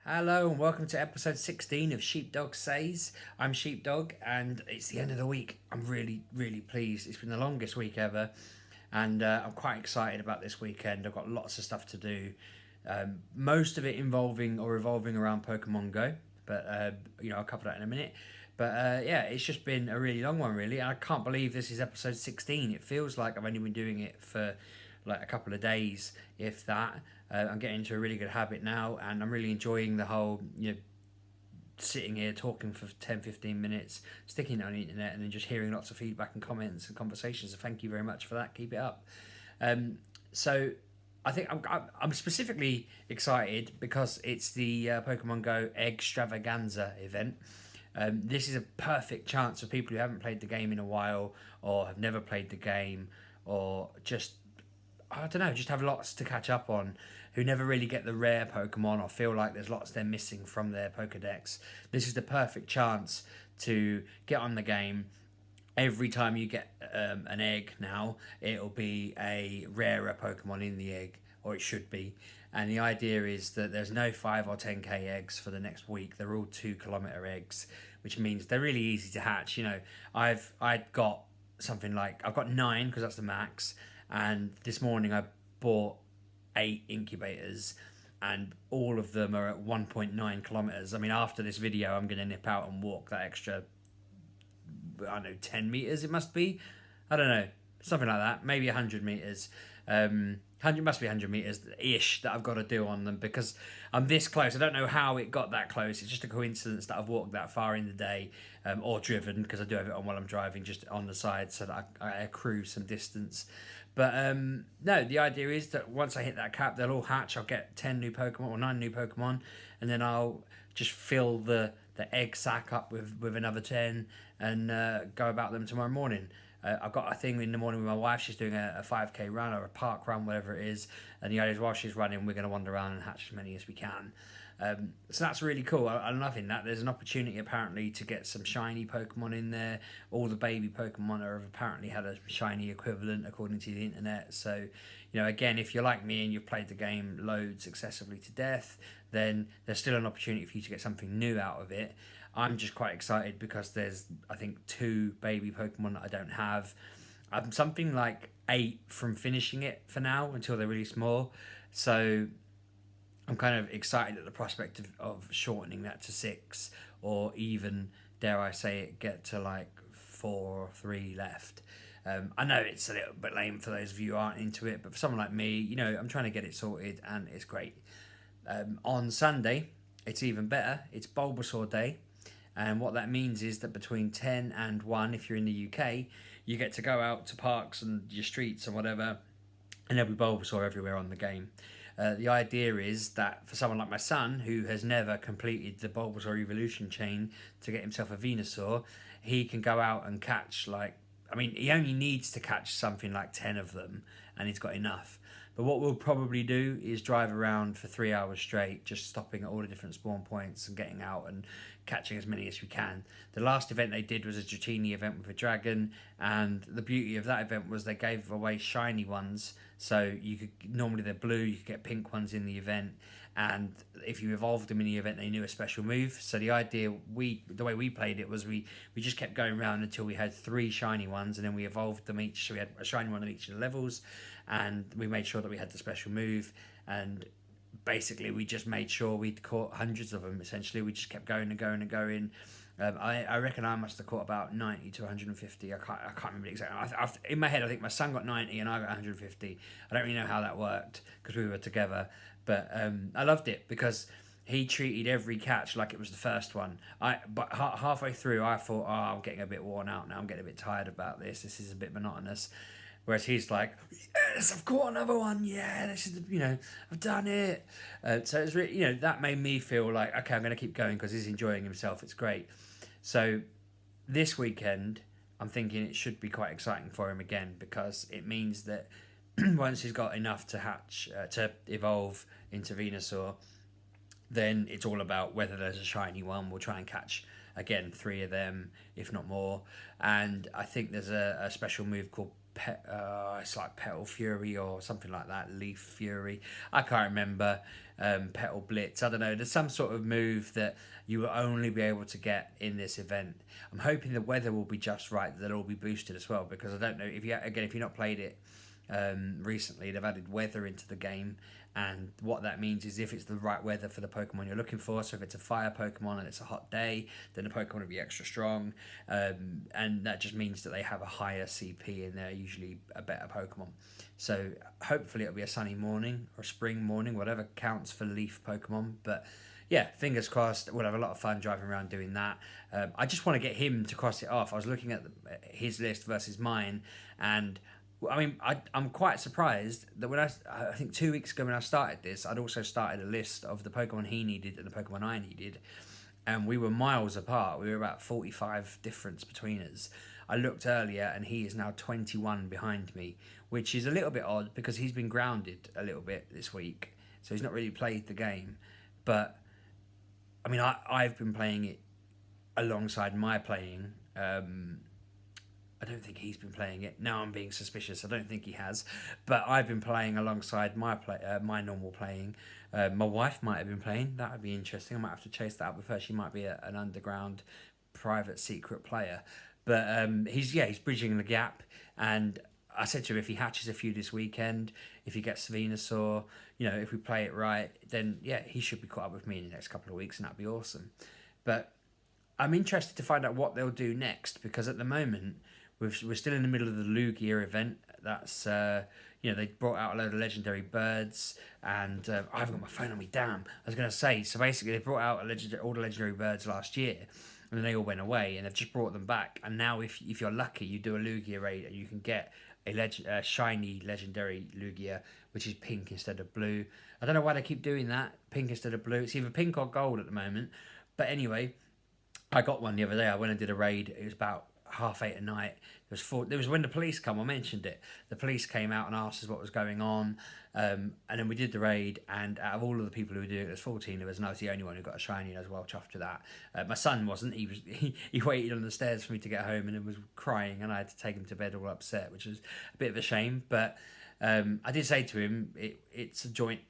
Hello and welcome to episode 16 of Sheepdog Says. I'm Sheepdog and it's the end of the week. I'm really pleased. It's been the longest week ever and I'm quite excited about this weekend. I've got lots of stuff to do. Most of it involving or revolving around Pokemon Go, but I'll cover that in a minute. But yeah, it's just been a really long one really. I can't believe this is episode 16. It feels like I've only been doing it for like a couple of days, if that. I'm getting into a really good habit now, and I'm really enjoying the whole, sitting here talking for 10-15 minutes, sticking it on the internet, and then just hearing lots of feedback and comments and conversations. So thank you very much for that. Keep it up. So I think I'm specifically excited because it's the Pokemon Go Eggstravaganza event. This is a perfect chance for people who haven't played the game in a while, or have never played the game, or just I don't know, just have lots to catch up on, who never really get the rare Pokemon or feel like there's lots they're missing from their Pokedex. This is the perfect chance to get on the game. Every time you get an egg now, it'll be a rarer Pokemon in the egg, or it should be. And the idea is that there's no 5 or 10k eggs for the next week. They're all 2 kilometer eggs, which means they're really easy to hatch. I've got something like, I've got 9 because that's the max. And this morning I bought 8 incubators and all of them are at 1.9 kilometers. I mean, after this video, I'm going to nip out and walk that extra, 10 meters it must be. I don't know, something like that. Maybe 100 meters. 100 must be 100 meters ish that I've got to do on them because I'm this close. I don't know how it got that close. It's just a coincidence that I've walked that far in the day, or driven, because I do have it on while I'm driving, just on the side so that I accrue some distance. But no, the idea is that once I hit that cap, they'll all hatch. I'll get 10 new Pokemon or 9 new Pokemon, and then I'll just fill the egg sack up with another 10 and go about them tomorrow morning. I've got a thing in the morning with my wife. She's doing a 5k run or a park run, whatever it is. And the idea is while she's running, we're going to wander around and hatch as many as we can. So that's really cool. I'm loving that. There's an opportunity apparently to get some shiny Pokemon in there. All the baby Pokemon have apparently had a shiny equivalent according to the internet. So, again, if you're like me and you've played the game loads excessively to death, then there's still an opportunity for you to get something new out of it. I'm just quite excited because there's, I think, 2 baby Pokemon that I don't have. I'm something like 8 from finishing it for now until they're really small. So I'm kind of excited at the prospect of shortening that to 6, or even, dare I say it, get to like 4 or 3 left. I know it's a little bit lame for those of you who aren't into it, but for someone like me, I'm trying to get it sorted and it's great. On Sunday, it's even better. It's Bulbasaur Day. And what that means is that between 10 and 1, if you're in the UK, you get to go out to parks and your streets and whatever, and there'll be Bulbasaur everywhere on the game. The idea is that for someone like my son, who has never completed the Bulbasaur evolution chain to get himself a Venusaur, he can go out and catch he only needs to catch something like 10 of them, and he's got enough. But what we'll probably do is drive around for 3 hours straight, just stopping at all the different spawn points and getting out and catching as many as we can. The last event they did was a Dratini event with a dragon, and the beauty of that event was they gave away shiny ones. So normally they're blue, you could get pink ones in the event, and if you evolved them in the event, they knew a special move. So the idea, the way we played it was we just kept going around until we had 3 shiny ones, and then we evolved them each. So we had a shiny one on each of the levels, and we made sure that we had the special move, and basically we just made sure we'd caught hundreds of them. Essentially, we just kept going and going and going. I reckon I must have caught about 90 to 150. I can't remember exactly. In my head, I think my son got 90 and I got 150. I don't really know how that worked because we were together, but I loved it because he treated every catch like it was the first one. But halfway through, I thought, I'm getting a bit worn out now. I'm getting a bit tired about this. This is a bit monotonous. Whereas he's like, yes, I've caught another one. Yeah, this is, I've done it. So it's really, that made me feel like, okay, I'm going to keep going because he's enjoying himself. It's great. So this weekend, I'm thinking it should be quite exciting for him again because it means that once he's got enough to hatch, to evolve into Venusaur, then it's all about whether there's a shiny one. We'll try and catch, again, 3 of them, if not more. And I think there's a special move called it's like Petal Fury or something like that, Leaf Fury. I can't remember. Petal Blitz. I don't know. There's some sort of move that you will only be able to get in this event. I'm hoping the weather will be just right, that it'll all be boosted as well, because I don't know if you've not played it recently, they've added weather into the game, and what that means is if it's the right weather for the Pokemon you're looking for, so if it's a fire Pokemon and it's a hot day, then the Pokemon will be extra strong, and that just means that they have a higher CP and they're usually a better Pokemon. So hopefully it'll be a sunny morning or spring morning, whatever counts for leaf Pokemon. But yeah, fingers crossed. We'll have a lot of fun driving around doing that. I just want to get him to cross it off. I was looking at his list versus mine, and I mean, I'm quite surprised that when I think 2 weeks ago when I started this, I'd also started a list of the Pokemon he needed and the Pokemon I needed, and we were miles apart. We were about 45 difference between us. I looked earlier, and he is now 21 behind me, which is a little bit odd because he's been grounded a little bit this week, so he's not really played the game. But I mean, I've been playing it alongside my playing. I don't think he's been playing it. Now I'm being suspicious. I don't think he has, but I've been playing alongside my normal playing. My wife might have been playing. That would be interesting. I might have to chase that up with her. She might be an underground, private, secret player. But he's bridging the gap. And I said to him, if he hatches a few this weekend, if he gets Venusaur, if we play it right, then yeah, he should be caught up with me in the next couple of weeks, and that'd be awesome. But I'm interested to find out what they'll do next, because at the moment we're still in the middle of the Lugia event. That's they brought out a load of legendary birds, and I haven't got my phone on me. Damn, I was going to say. So basically, they brought out all the legendary birds last year, and then they all went away, and they've just brought them back. And now, if you're lucky, you do a Lugia raid, and you can get a shiny legendary Lugia, which is pink instead of blue. I don't know why they keep doing that, pink instead of blue. It's either pink or gold at the moment. But anyway, I got one the other day. I went and did a raid. It was about 8:30 at night. There was when the police come. I mentioned it. The police came out and asked us what was going on, and then we did the raid. And out of all of the people who were doing it, there's 14 of us, and I was the only one who got a shiny. And I was well chuffed to that. My son wasn't. He waited on the stairs for me to get home, and then was crying, and I had to take him to bed all upset, which was a bit of a shame. But I did say to him, it's a joint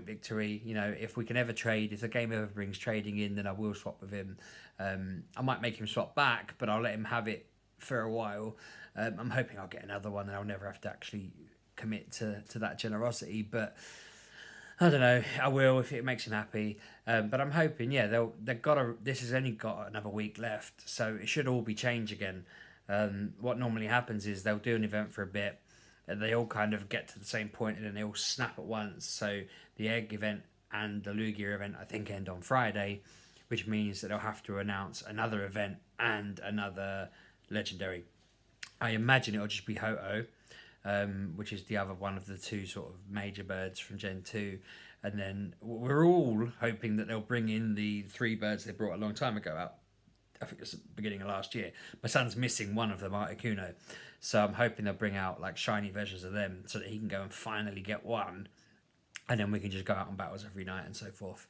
victory. If we can ever trade, if the game ever brings trading in, then I will swap with him. I might make him swap back, but I'll let him have it for a while. I'm hoping I'll get another one, and I'll never have to actually commit to that generosity. But I don't know. I will if it makes him happy. But I'm hoping, yeah, this has only got another week left, so it should all be change again. What normally happens is they'll do an event for a bit, and they all kind of get to the same point, and then they all snap at once. So the Egg event and the Lugia event, I think, end on Friday, which means that they'll have to announce another event and another legendary. I imagine it'll just be Ho-Oh, which is the other one of the two sort of major birds from Gen 2. And then we're all hoping that they'll bring in the 3 birds they brought a long time ago out. I think it's the beginning of last year. My son's missing one of them, Articuno. So I'm hoping they'll bring out like shiny versions of them so that he can go and finally get one. And then we can just go out on battles every night and so forth.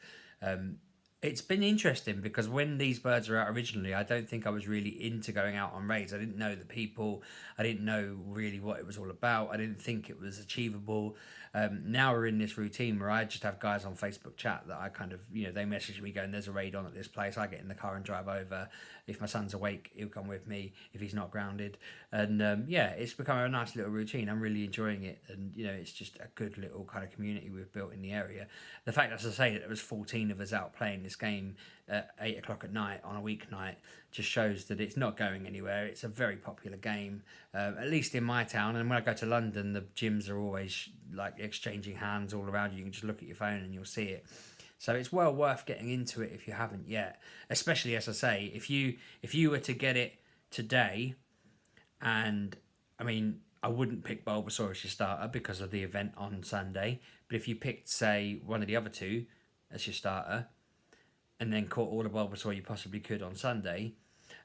It's been interesting because when these birds were out originally, I don't think I was really into going out on raids. I didn't know the people. I didn't know really what it was all about. I didn't think it was achievable. Now we're in this routine where I just have guys on Facebook chat that I kind of, they message me going, there's a raid on at this place. I get in the car and drive over. If my son's awake, he'll come with me if he's not grounded. And it's become a nice little routine. I'm really enjoying it. And, it's just a good little kind of community we've built in the area. The fact, as I say, that there was 14 of us out playing this game at 8 o'clock at night on a weeknight just shows that it's not going anywhere. It's a very popular game, at least in my town. And when I go to London, the gyms are always like exchanging hands all around you. You can just look at your phone and you'll see it. So it's well worth getting into it if you haven't yet. Especially, as I say, if you were to get it today, and I mean, I wouldn't pick Bulbasaur as your starter because of the event on Sunday. But if you picked, say, one of the other two as your starter, and then caught all the Bulbasaur you possibly could on Sunday,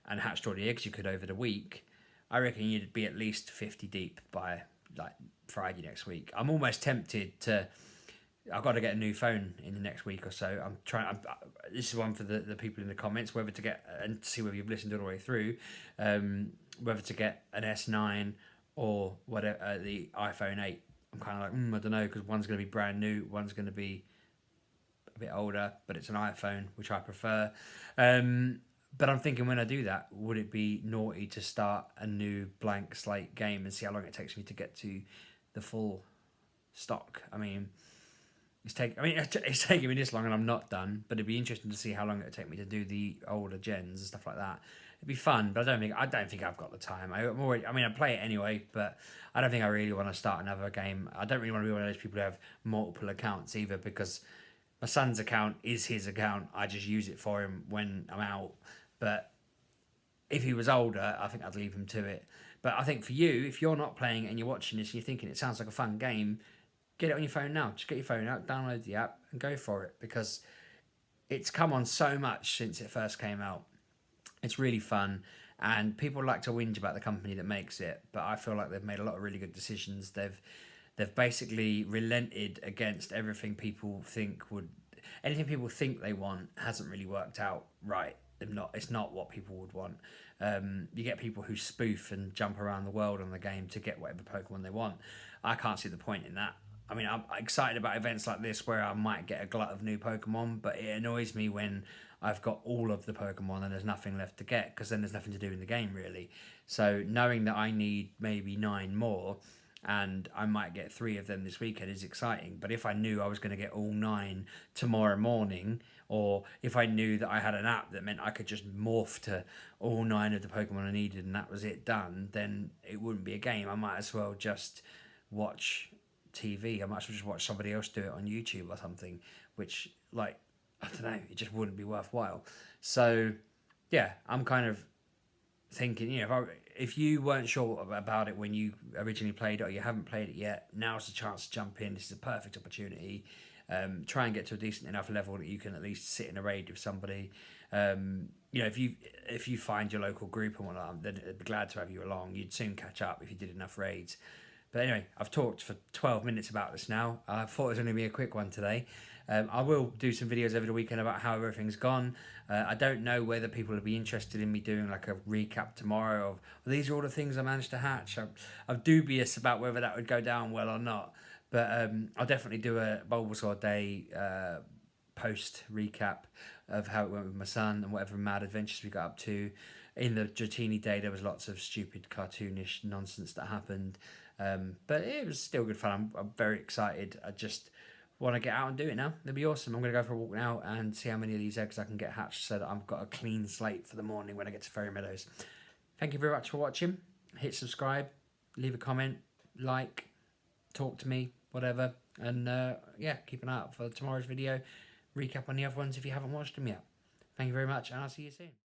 and hatched all the eggs you could over the week, I reckon you'd be at least 50 deep by like Friday next week. I'm almost tempted to. I've got to get a new phone in the next week or so. This is one for the people in the comments, whether to get, and see whether you've listened all the way through, whether to get an S9 or whatever, the iPhone 8. I'm kind of like, I don't know, because one's going to be brand new, one's going to be a bit older, but it's an iPhone, which I prefer. But I'm thinking, when I do that, would it be naughty to start a new blank slate game and see how long it takes me to get to the full stock? I mean, it's taking me this long and I'm not done, but it'd be interesting to see how long it would take me to do the older gens and stuff like that. It'd be fun, but I don't think I've got the time. I play it anyway, but I don't think I really want to start another game. I don't really want to be one of those people who have multiple accounts either, because my son's account is his account. I just use it for him when I'm out. But if he was older, I think I'd leave him to it. But I think for you, if you're not playing it and you're watching this and you're thinking it sounds like a fun game, get it on your phone now. Just get your phone out, download the app, and go for it, because it's come on so much since it first came out. It's really fun, and people like to whinge about the company that makes it, but I feel like they've made a lot of really good decisions. They've basically relented against everything people think anything people think they want hasn't really worked out right. It's not what people would want. You get people who spoof and jump around the world on the game to get whatever Pokemon they want. I can't see the point in that. I mean, I'm excited about events like this where I might get a glut of new Pokemon, but it annoys me when I've got all of the Pokemon and there's nothing left to get, because then there's nothing to do in the game, really. So knowing that I need maybe 9 more and I might get 3 of them this weekend is exciting. But if I knew I was going to get all 9 tomorrow morning, or if I knew that I had an app that meant I could just morph to all 9 of the Pokemon I needed and that was it done, then it wouldn't be a game. I might as well just watch TV. I might as well just watch somebody else do it on YouTube or something, which, like, I don't know, it just wouldn't be worthwhile. So yeah, I'm kind of thinking, if you weren't sure about it when you originally played it, or you haven't played it yet, now's the chance to jump in. This is a perfect opportunity. Try and get to a decent enough level that you can at least sit in a raid with somebody. If you find your local group and whatnot, then they'd be glad to have you along. You'd soon catch up if you did enough raids. But anyway, I've talked for 12 minutes about this now. I thought it was going to be a quick one today. I will do some videos over the weekend about how everything's gone. I don't know whether people will be interested in me doing like a recap tomorrow of, these are all the things I managed to hatch. I'm dubious about whether that would go down well or not. But I'll definitely do a Bulbasaur Day post recap of how it went with my son and whatever mad adventures we got up to. In the Dratini Day, there was lots of stupid, cartoonish nonsense that happened. But it was still good fun. I'm very excited. I just want to get out and do it now. It'll be awesome. I'm going to go for a walk now and see how many of these eggs I can get hatched so that I've got a clean slate for the morning when I get to Fairy Meadows. Thank you very much for watching. Hit subscribe, leave a comment, like, talk to me, whatever. And yeah, keep an eye out for tomorrow's video. Recap on the other ones if you haven't watched them yet. Thank you very much, and I'll see you soon.